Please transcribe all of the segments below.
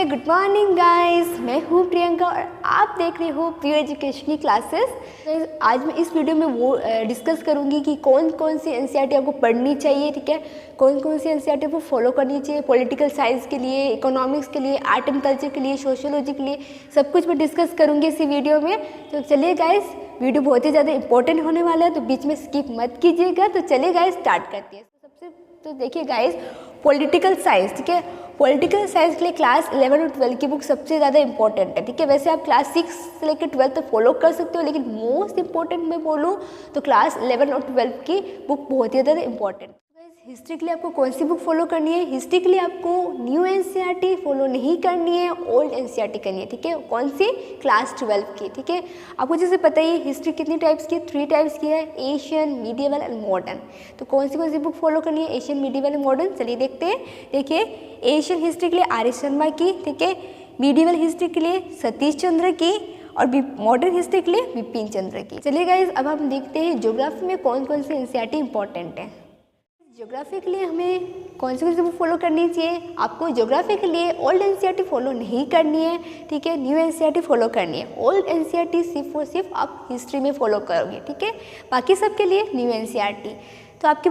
Good morning guys, मैं हूँ प्रियंका और आप देख रहे हो प्योर एजुकेशनल क्लासेस। आज मैं इस वीडियो में वो डिस्कस करूँगी कि कौन कौन सी एनसीईआरटी आपको पढ़नी चाहिए, ठीक है, कौन कौन सी एनसीईआरटी आपको फॉलो करनी चाहिए पॉलिटिकल साइंस के लिए, इकोनॉमिक्स के लिए, आर्ट एंड कल्चर के लिए, सोशियोलॉजी के लिए, सब कुछ मैं डिस्कस करूँगी इसी वीडियो में। तो चलिए गाइस, वीडियो बहुत ही ज़्यादा इंपॉर्टेंट होने वाला है, तो बीच में स्किप मत कीजिएगा। तो चलिए गाइस स्टार्ट करते हैं। तो देखिए गाइस, पॉलिटिकल साइंस, ठीक है, पॉलिटिकल साइंस के लिए क्लास 11 और 12 की बुक सबसे ज़्यादा इंपॉर्टेंट है, ठीक है। वैसे आप क्लास 6 से लेकर 12 तक फॉलो कर सकते हो, लेकिन मोस्ट इंपॉर्टेंट मैं बोलूँ तो क्लास 11 और 12 की बुक बहुत ही ज़्यादा इंपॉर्टेंट। हिस्ट्री के लिए आपको कौन सी बुक फॉलो करनी है? हिस्ट्री के लिए आपको न्यू एनसीईआरटी फॉलो नहीं करनी है, ओल्ड एनसीईआरटी करनी है, ठीक है। कौन सी? क्लास 12 की, ठीक है। आपको जैसे पता ही हिस्ट्री कितनी टाइप्स की? 3 टाइप्स की है, एशियन, मीडिएवल एंड मॉडर्न। तो कौन सी बुक फॉलो करनी है? Asian, medieval and modern. चलिए देखते हैं। देखिए, एशियन हिस्ट्री के लिए आर एस शर्मा की, ठीक है, मीडिएवल हिस्ट्री के लिए सतीश चंद्र की और मॉडर्न हिस्ट्री के लिए विपिन चंद्र की। चलिए गाइस, अब हम देखते हैं ज्योग्राफी में कौन कौन सी एनसीईआरटी इंपॉर्टेंट है। ज्योग्राफी के लिए हमें कौन सी बुक फॉलो करनी चाहिए? आपको ज्योग्राफी के लिए ओल्ड एनसीईआरटी फॉलो नहीं करनी है, ठीक है, न्यू एनसीईआरटी फॉलो करनी है। ओल्ड एनसीईआरटी सिर्फ और सिर्फ आप हिस्ट्री में फॉलो करोगे, ठीक है, बाकी सब के लिए न्यू एनसीईआरटी। तो आपके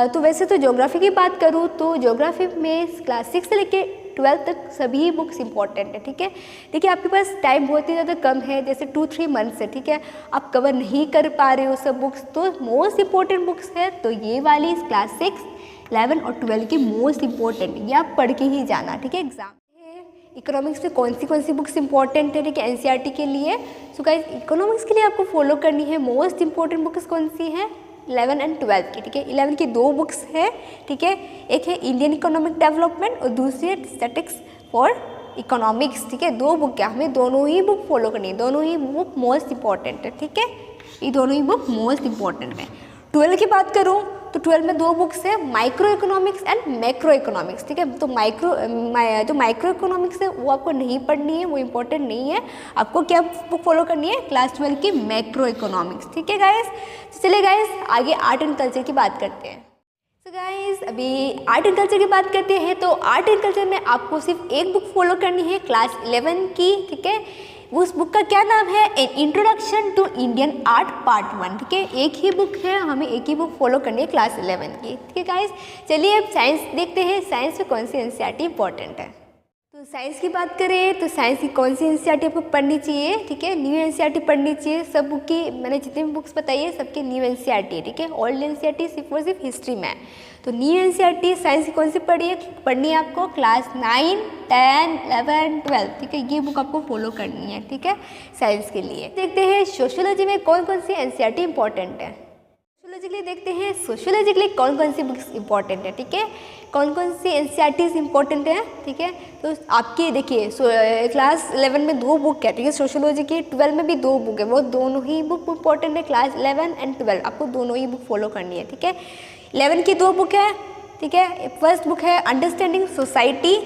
तो वैसे तो ज्योग्राफी की बात करूँ तो ज्योग्राफी में क्लास 6 से लेके 12 तक सभी बुक्स इंपॉर्टेंट है, ठीक है। देखिए, आपके पास टाइम बहुत ही ज़्यादा कम है, जैसे 2-3 मंथ्स है, ठीक है, आप कवर नहीं कर पा रहे हो सब बुक्स, तो मोस्ट इंपॉर्टेंट बुक्स है तो ये वाली क्लास 6, 11 और 12 की मोस्ट इंपॉर्टेंट, ये आप पढ़ के ही जाना, ठीक है। एग्जाम इकोनॉमिक्स में कौन सी बुक्स इंपॉर्टेंट है, ठीक है, एनसीईआरटी के लिए। सो गाइस, इकोनॉमिक्स के लिए आपको फॉलो करनी है मोस्ट इंपॉर्टेंट बुक्स कौन सी है? 11 एंड 12 की, ठीक है। 11 की 2 बुक्स है, ठीक है, एक है इंडियन इकोनॉमिक डेवलपमेंट और दूसरी है स्टैटिस्टिक्स फॉर इकोनॉमिक्स, ठीक है। 2 बुक है, हमें दोनों ही बुक फॉलो करनी है, दोनों ही बुक मोस्ट इंपॉर्टेंट है, ठीक है, ये दोनों ही बुक मोस्ट इंपॉर्टेंट है। 12 की बात करूँ तो 12 में 2 बुक्स है, micro economics and macro economics, ठीक है। तो माइक्रो इकोनॉमिक्स है वो आपको नहीं पढ़नी है, वो इंपॉर्टेंट नहीं है। आपको क्या बुक फॉलो करनी है? क्लास 12 की मैक्रो इकोनॉमिक्स, ठीक है गाइस। तो चलिए गाइस, आगे आर्ट एंड कल्चर की बात करते हैं। तो गाइस, अभी आर्ट एंड कल्चर की बात करते हैं तो आर्ट एंड कल्चर में आपको सिर्फ एक बुक फॉलो करनी है क्लास 11 की, ठीक है। उस बुक का क्या नाम है? An introduction to Indian art part 1, ठीक है। एक ही बुक है, हमें एक ही बुक फॉलो करनी है क्लास 11 की, ठीक है गाइस। चलिए अब साइंस देखते हैं, साइंस में कौन सी एनसीईआरटी इंपॉर्टेंट है। तो साइंस की बात करें तो साइंस की कौन सी एनसीईआरटी आपको पढ़नी चाहिए, ठीक है, न्यू एनसीईआरटी पढ़नी चाहिए। सब बुक की मैंने जितनी भी बुक्स बताई है सबके न्यू एनसीईआरटी है, ठीक है। ओल्ड एनसीईआरटी सिर्फ और सिर्फ हिस्ट्री में है। तो न्यू एनसीईआरटी साइंस की कौन सी पढ़नी है आपको? क्लास 9, 10, 11, 12, ठीक है, ये बुक आपको फॉलो करनी है, ठीक है, साइंस के लिए। देखते हैं सोशियोलॉजी में कौन कौन सी एनसीईआरटी इंपॉर्टेंट है। सोशियोलॉजी के लिए देखते हैं सोशियोलॉजी के लिए कौन कौन सी बुक्स इंपॉर्टेंट है, ठीक है, कौन कौन सी एनसीईआरटीज इंपॉर्टेंट है, ठीक है। तो आपके देखिए क्लास 11 में 2 बुक है, ठीक है, सोशियोलॉजी की। 12 में भी 2 बुक है, वो दोनों ही बुक इंपॉर्टेंट है। क्लास 11 एंड 12 आपको दोनों ही बुक फॉलो करनी है, ठीक है। 11 की 2 बुक है, ठीक है। फर्स्ट बुक है अंडरस्टैंडिंग सोसाइटी,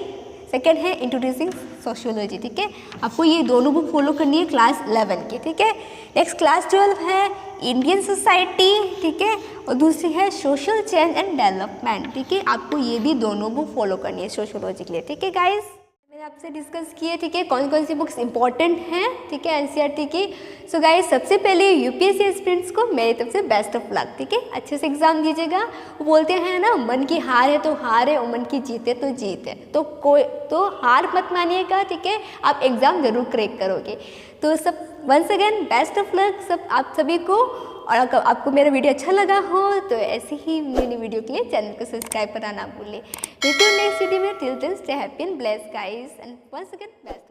सेकेंड है इंट्रोड्यूसिंग सोशियोलॉजी, ठीक है। आपको ये दोनों बुक फॉलो करनी है क्लास 11 की, ठीक है। नेक्स्ट क्लास 12 है इंडियन सोसाइटी, ठीक है, और दूसरी है सोशल चेंज एंड डेवलपमेंट, ठीक है। आपको ये भी दोनों बुक फॉलो करनी है सोशियोलॉजी के लिए, ठीक है गाइस। मैंने आपसे डिस्कस किए, ठीक है, कौन कौन सी बुक्स इंपॉर्टेंट हैं, ठीक है, एनसीईआरटी की। सो गाइस, सबसे पहले यूपीएससी एस्पिरेंट्स को मेरी तरफ से बेस्ट ऑफ लक, ठीक है, अच्छे से एग्जाम दीजिएगा। वो बोलते हैं ना, मन की हार है तो हार है और मन की जीत है तो जीत है, तो हार मत मानिएगा, ठीक है, आप एग्ज़ाम जरूर क्रैक करोगे। तो सब once again best of luck सब आप सभी को। और अगर आपको मेरा वीडियो अच्छा लगा हो तो ऐसे ही मेरी वीडियो के लिए चैनल को सब्सक्राइब करना ना भूलें। मिलते हैं नेक्स्ट वीडियो में। Till then stay happy and blessed guys and once again best.